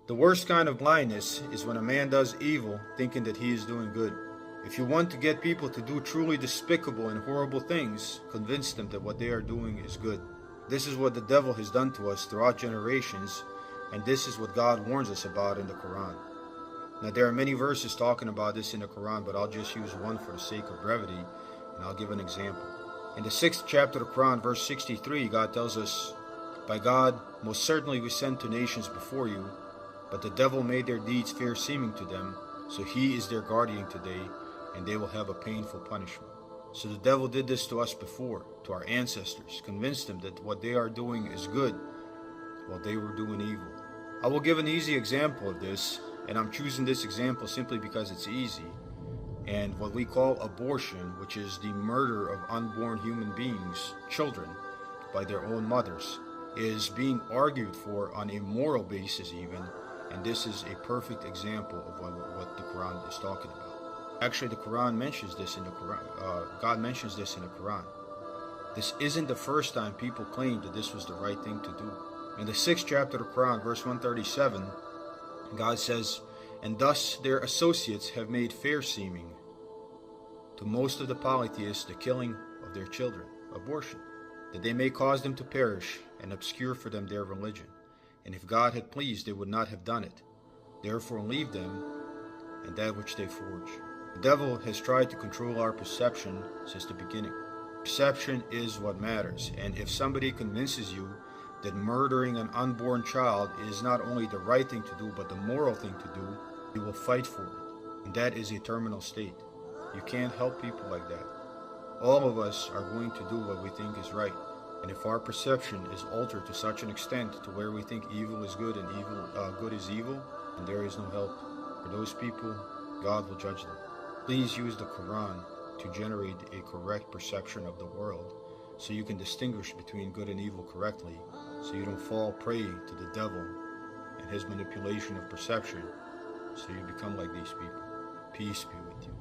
The worst kind of blindness is when a man does evil thinking that he is doing good. If you want to get people to do truly despicable and horrible things, convince them that what they are doing is good. This is what the devil has done to us throughout generations, and this is what God warns us about in the Quran. Now, there are many verses talking about this in the Quran, but I'll just use one for the sake of brevity, and I'll give an example. In the 6th chapter of the Quran, verse 63, God tells us, "By God, most certainly we sent to nations before you, but the devil made their deeds fair seeming to them, so he is their guardian today, and they will have a painful punishment." So the devil did this to us before, to our ancestors, convinced them that what they are doing is good, while they were doing evil. I will give an easy example of this, and I'm choosing this example simply because it's easy. And what we call abortion, which is the murder of unborn human beings, children, by their own mothers, is being argued for on a moral basis even, and this is a perfect example of what the Quran is talking about. Actually, the Quran mentions this in the Quran. God mentions this in the Quran. This isn't the first time people claimed that this was the right thing to do. In the 6th chapter of the Quran, verse 137, God says, "And thus their associates have made fair seeming to most of the polytheists the killing of their children," abortion, "that they may cause them to perish and obscure for them their religion. And if God had pleased, they would not have done it. Therefore leave them and that which they forge." The devil has tried to control our perception since the beginning. Perception is what matters, and if somebody convinces you that murdering an unborn child is not only the right thing to do, but the moral thing to do, you will fight for it. And that is a terminal state. You can't help people like that. All of us are going to do what we think is right. And if our perception is altered to such an extent to where we think evil is good and good is evil, then there is no help. For those people, God will judge them. Please use the Quran to generate a correct perception of the world so you can distinguish between good and evil correctly, so you don't fall prey to the devil and his manipulation of perception, so you become like these people. Peace be with you.